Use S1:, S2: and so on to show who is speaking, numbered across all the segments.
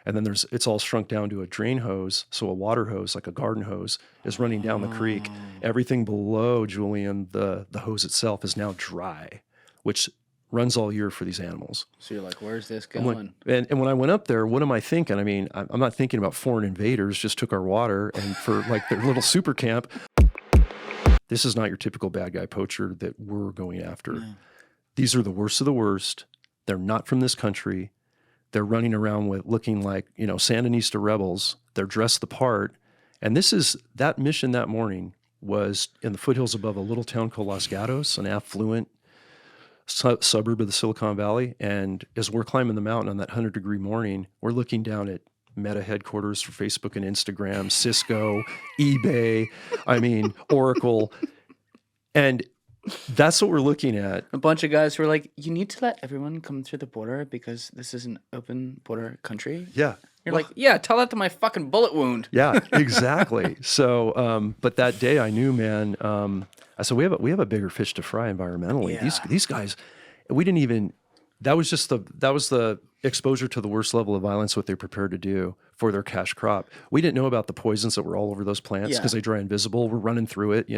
S1: And then it's all shrunk down to a drain hose. So a water hose, like a garden hose, is running down the creek. Everything below, Julian, the hose itself is now dry, which runs all year for these animals.
S2: So you're like, where's this
S1: I'm like,
S2: going?
S1: and when I went up there, what am I thinking? I mean, I'm not thinking about foreign invaders just took our water and for like their little super camp. This is not your typical bad guy poacher that we're going after.
S2: No.
S1: These are the worst of the worst. They're not from this country. They're running around with looking like, Sandinista rebels. They're dressed the part. And that mission that morning was in the foothills above a little town called Los Gatos, an affluent suburb of the Silicon Valley. And as we're climbing the mountain on that 100-degree morning, we're looking down at Meta headquarters for Facebook and Instagram, Cisco, eBay, Oracle. And that's what we're looking at.
S2: A bunch of guys who are like, you need to let everyone come through the border because this is an open border country.
S1: Yeah.
S2: You're like, yeah, tell that to my fucking bullet wound.
S1: Yeah, exactly. So, but that day I knew, man, I said, we have a bigger fish to fry environmentally.
S2: Yeah.
S1: These guys, we didn't even, that was the exposure to the worst level of violence, what they're prepared to do for their cash crop. We didn't know about the poisons that were all over those plants because they dry invisible. We're running through it,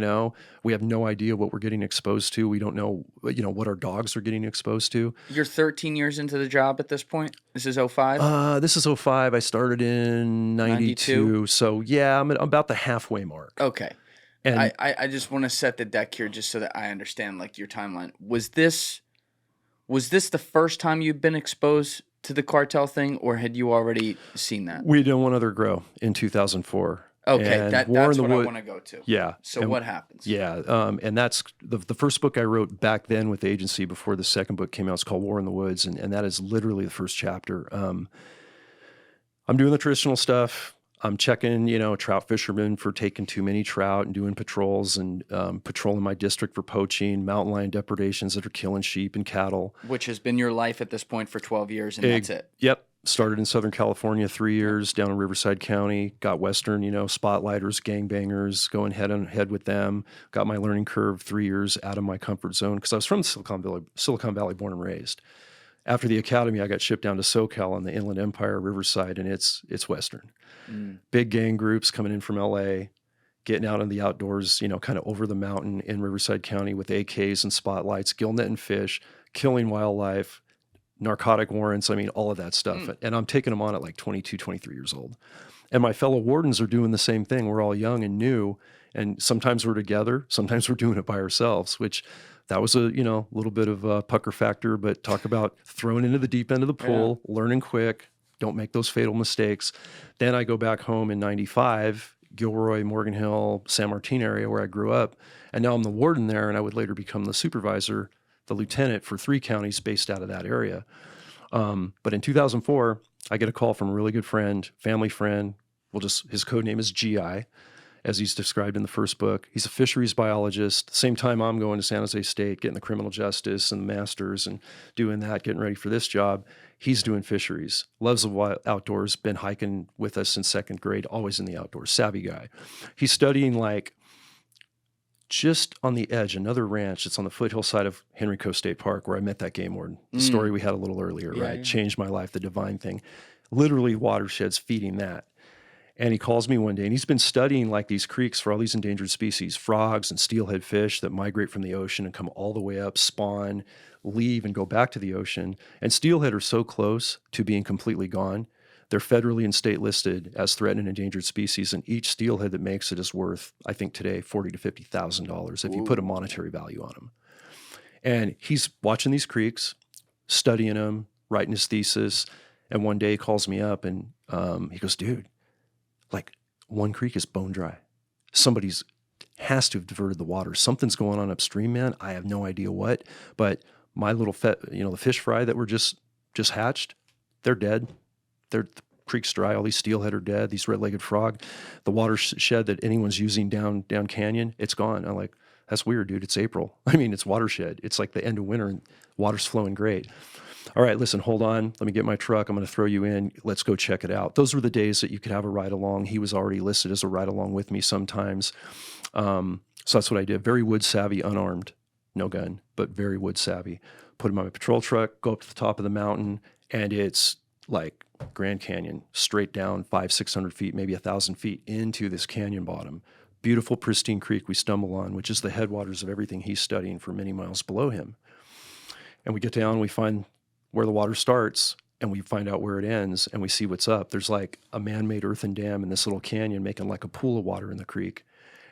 S1: We have no idea what we're getting exposed to. We don't know, what our dogs are getting exposed to.
S2: You're 13 years into the job at this point? This is 05?
S1: This is 05. I started in 92. So yeah, I'm about the halfway mark.
S2: Okay.
S1: And
S2: I just want to set the deck here just so that I understand like your timeline. Was this the first time you've been exposed to the cartel thing, or had you already seen that?
S1: we done one other grow in 2004.
S2: Okay,
S1: And
S2: that's
S1: War in the
S2: what I
S1: Wood-
S2: want to go to.
S1: Yeah.
S2: So
S1: And-
S2: what happens?
S1: Yeah, and that's the first book I wrote back then with the agency before the second book came out. It's called War in the Woods, and that is literally the first chapter. I'm doing the traditional stuff. I'm checking, trout fishermen for taking too many trout and doing patrols and patrolling my district for poaching, mountain lion depredations that are killing sheep and cattle.
S2: Which has been your life at this point for 12 years, and that's it.
S1: Yep. Started in Southern California 3 years, down in Riverside County, got Western, spotlighters, gangbangers, going head on head with them. Got my learning curve 3 years out of my comfort zone because I was from Silicon Valley, born and raised. After the academy, I got shipped down to SoCal on the Inland Empire, Riverside, and it's Western. Big gang groups coming in from LA, getting out in the outdoors, kind of over the mountain in Riverside County with AKs and spotlights, gill netting fish, killing wildlife, narcotic warrants, all of that stuff. And I'm taking them on at like 22, 23 years old. And my fellow wardens are doing the same thing. We're all young and new. And sometimes we're together. Sometimes we're doing it by ourselves, which that was a, little bit of a pucker factor, but talk about throwing into the deep end of the pool, learning quick, don't make those fatal mistakes. Then I go back home in 95, Gilroy, Morgan Hill, San Martin area where I grew up. And now I'm the warden there, and I would later become the supervisor, the lieutenant for 3 counties based out of that area. But in 2004, I get a call from a really good friend, family friend. His code name is GI, as he's described in the first book. He's a fisheries biologist. Same time I'm going to San Jose State, getting the criminal justice and the masters and doing that, getting ready for this job. He's doing fisheries, loves the wild outdoors, been hiking with us since 2nd grade, always in the outdoors, savvy guy. He's studying like just on the edge, another ranch that's on the foothill side of Henrico State Park where I met that game warden. The story we had a little earlier, right? Yeah. Changed my life, the divine thing. Literally watersheds feeding that. And he calls me one day, and he's been studying like these creeks for all these endangered species, frogs and steelhead fish that migrate from the ocean and come all the way up, spawn, leave, and go back to the ocean. And steelhead are so close to being completely gone. They're federally and state listed as threatened and endangered species, and each steelhead that makes it is worth, I think today, $40,000 to $50,000 if you put a monetary value on them. And he's watching these creeks, studying them, writing his thesis, and one day he calls me up and he goes, dude, like one creek is bone dry. Somebody's has to have diverted the water. Something's going on upstream, man. I have no idea what, but my little, the fish fry that were just hatched, they're dead. The creek's dry. All these steelhead are dead. These red-legged frog, the watershed that anyone's using down canyon, it's gone. I'm like, that's weird, dude. It's April. It's watershed. It's like the end of winter and water's flowing great. All right, listen, hold on. Let me get my truck. I'm going to throw you in. Let's go check it out. Those were the days that you could have a ride along. He was already listed as a ride along with me sometimes. So that's what I did. Very wood savvy, unarmed, no gun, but very wood savvy. Put him on my patrol truck, go up to the top of the mountain, and it's like Grand Canyon, straight down 500-600 feet, maybe 1,000 feet into this canyon bottom. Beautiful, pristine creek we stumble on, which is the headwaters of everything he's studying for many miles below him. And we get down, we find where the water starts, and we find out where it ends, and we see what's up. There's like a man-made earthen dam in this little canyon making like a pool of water in the creek.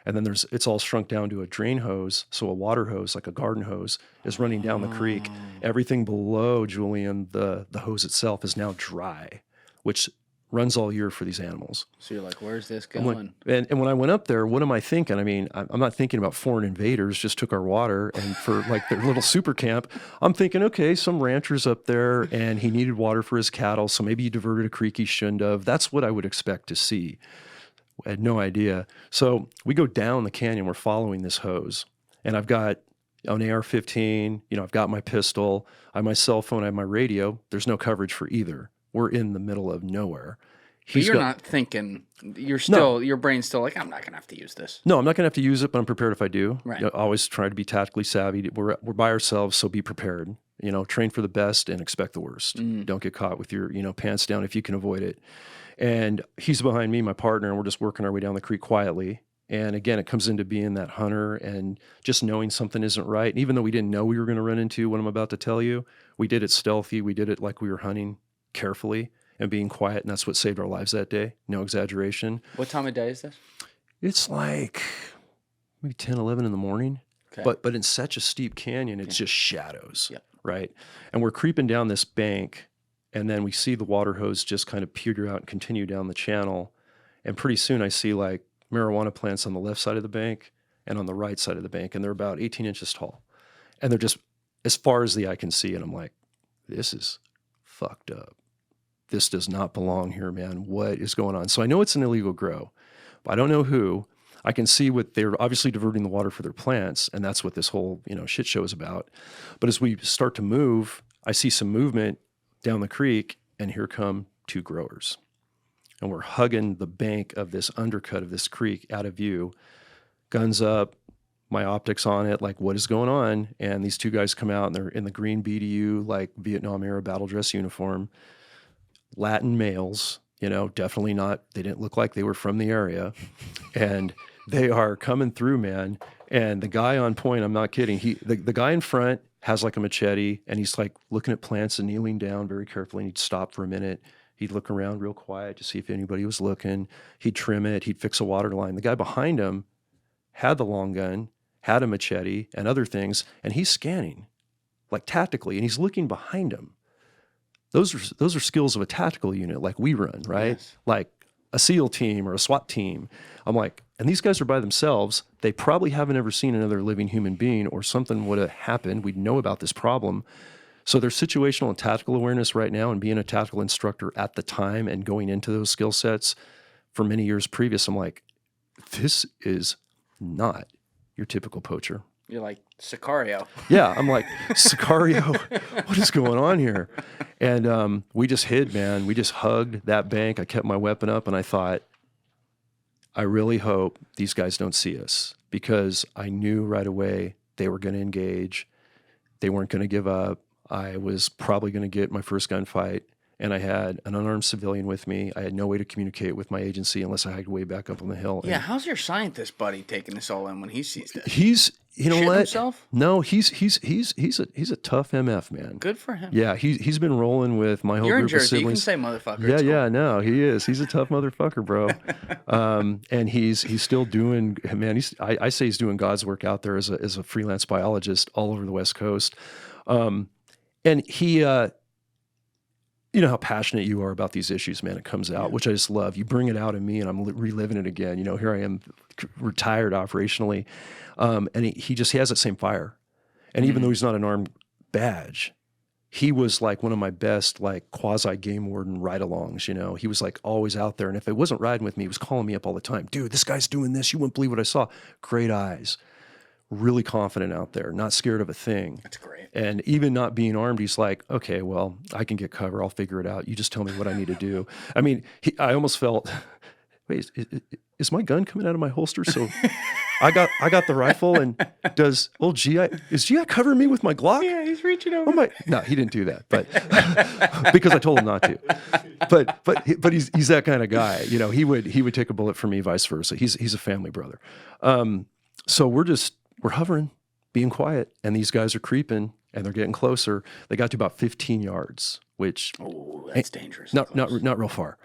S1: And then it's all shrunk down to a drain hose. So a water hose, like a garden hose, is running down the creek. Everything below, Julian, the hose itself is now dry, which runs all year for these animals.
S2: So you're like, where's this going?
S1: And when I went up there, what am I thinking? I mean, I'm not thinking about foreign invaders just took our water and for like their little super camp. I'm thinking, okay, some rancher's up there and he needed water for his cattle, so maybe he diverted a creek he shouldn't have. That's what I would expect to see. I had no idea. So we go down the canyon. We're following this hose. And I've got an AR-15. I've got my pistol. I have my cell phone. I have my radio. There's no coverage for either. We're in the middle of nowhere.
S2: But you're not thinking, your brain's still like, I'm not going to have to use this.
S1: No, I'm not going to have to use it, but I'm prepared if I do.
S2: Right.
S1: Always try to be tactically savvy. We're by ourselves, so be prepared. Train for the best and expect the worst. Don't get caught with your, pants down if you can avoid it. And he's behind me, my partner, and we're just working our way down the creek quietly. And again, it comes into being that hunter and just knowing something isn't right. And even though we didn't know we were going to run into what I'm about to tell you, we did it stealthy. We did it like we were hunting carefully and being quiet. And that's what saved our lives that day. No exaggeration.
S2: What time of day is this?
S1: It's like maybe 10, 11 in the morning. Okay. But in such a steep canyon, it's just shadows. Yep. Right. And we're creeping down this bank. And then we see the water hose just kind of peter out and continue down the channel. And pretty soon I see like marijuana plants on the left side of the bank and on the right side of the bank. And they're about 18 inches tall. And they're just as far as the eye can see. And I'm like, this is fucked up. This does not belong here, man. What is going on? So I know it's an illegal grow, but I don't know who. I can see what they're obviously diverting the water for their plants. And that's what this whole, shit show is about. But as we start to move, I see some movement down the creek, and here come two growers. And we're hugging the bank of this undercut of this creek out of view, guns up, my optics on it, like what is going on? And these two guys come out and they're in the green BDU, like Vietnam era battle dress uniform, Latin males, definitely not, they didn't look like they were from the area. And they are coming through, man. And the guy on point, I'm not kidding, the guy in front has like a machete, and he's like looking at plants and kneeling down very carefully, and he'd stop for a minute. He'd look around real quiet to see if anybody was looking. He'd trim it. He'd fix a water line. The guy behind him had the long gun, had a machete and other things, and he's scanning like tactically, and he's looking behind him. Those are skills of a tactical unit like we run, right? Yes. Like a SEAL team or a SWAT team. I'm like, and these guys are by themselves. They probably haven't ever seen another living human being, or something would have happened. We'd know about this problem. So there's situational and tactical awareness right now, and being a tactical instructor at the time and going into those skill sets for many years previous, I'm like, this is not your typical poacher.
S2: You're like, Sicario.
S1: Yeah, I'm like, Sicario, what is going on here? And we just hid, man. We just hugged that bank. I kept my weapon up, and I thought, I really hope these guys don't see us, because I knew right away they were going to engage. They weren't going to give up. I was probably going to get my first gunfight, and I had an unarmed civilian with me. I had no way to communicate with my agency unless I had way back up on the hill.
S2: Yeah, how's your scientist buddy taking this all in when he sees this?
S1: He's,
S2: Shit
S1: what?
S2: Himself?
S1: No, he's a tough MF, man.
S2: Good for him.
S1: Yeah, he's been rolling with my whole
S2: You're
S1: group
S2: in Jersey.
S1: of siblings.
S2: You can say motherfucker.
S1: Yeah, no, he is. He's a tough motherfucker, bro. And he's still doing, man. I say he's doing God's work out there as a freelance biologist all over the West Coast. And he, you know how passionate you are about these issues, man. It comes out, which I just love. You bring it out in me, and I'm reliving it again. Here I am, retired operationally, and he has that same fire. And even though he's not an armed badge, he was like one of my best, like quasi game warden ride-alongs. He was like always out there, and if it wasn't riding with me, he was calling me up all the time. Dude, this guy's doing this. You wouldn't believe what I saw. Great eyes. Really confident out there, not scared of a thing.
S2: That's great.
S1: And even not being armed, he's like, okay, well, I can get cover. I'll figure it out. You just tell me what I need to do. I mean, I almost felt, wait, is is my gun coming out of my holster? So I got the rifle, and does old is GI covering me with my Glock?
S2: Yeah, he's reaching over.
S1: No, he didn't do that, but because I told him not to. But he's that kind of guy. You know, he would take a bullet for me, vice versa. He's a family brother. So we're hovering, being quiet, and these guys are creeping, and they're getting closer. They got to about 15 yards, which
S2: that's dangerous.
S1: Not real far.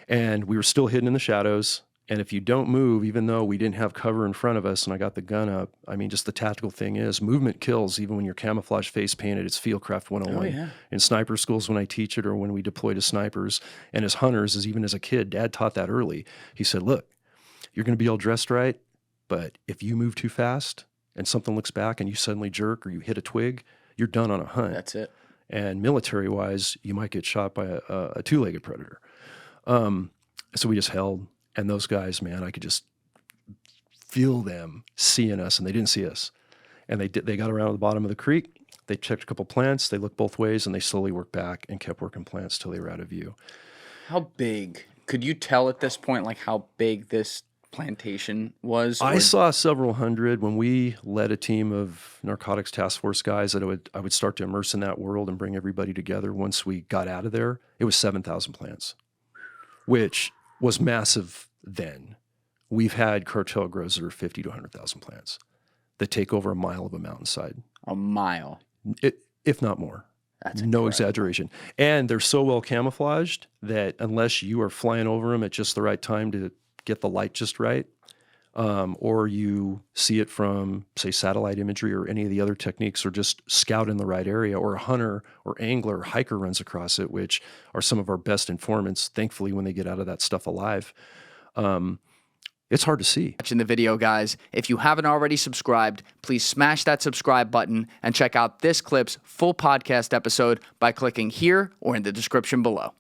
S1: And we were still hidden in the shadows. And if you don't move, even though we didn't have cover in front of us and I got the gun up, I mean, just the tactical thing is movement kills, even when you're camouflage face painted. It's Fieldcraft 101.
S2: Oh, yeah.
S1: In sniper schools, when I teach it, or when we deploy to snipers, and as hunters, even as a kid, Dad taught that early. He said, look, you're going to be all dressed right, but if you move too fast and something looks back and you suddenly jerk or you hit a twig, you're done on a hunt.
S2: That's it.
S1: And military-wise, you might get shot by a two-legged predator. So we just held. And those guys, man, I could just feel them seeing us, and they didn't see us. And they got around the bottom of the creek. They checked a couple plants. They looked both ways, and they slowly worked back and kept working plants till they were out of view.
S2: How big? Could you tell at this point, like, how big this plantation was?
S1: I saw several hundred. When we led a team of narcotics task force guys, that I would start to immerse in that world and bring everybody together. Once we got out of there, it was 7,000 plants, which was massive then. We've had cartel grows that are 50 to 100,000 plants that take over a mile of a mountainside.
S2: A mile?
S1: If not more.
S2: That's
S1: no
S2: incredible.
S1: exaggeration. And they're so well camouflaged that unless you are flying over them at just the right time to get the light just right, or you see it from, say, satellite imagery or any of the other techniques, or just scout in the right area, or a hunter or angler or hiker runs across it, which are some of our best informants, thankfully, when they get out of that stuff alive. It's hard to see.
S2: Watching the video, guys. If you haven't already subscribed, please smash that subscribe button and check out this clip's full podcast episode by clicking here or in the description below.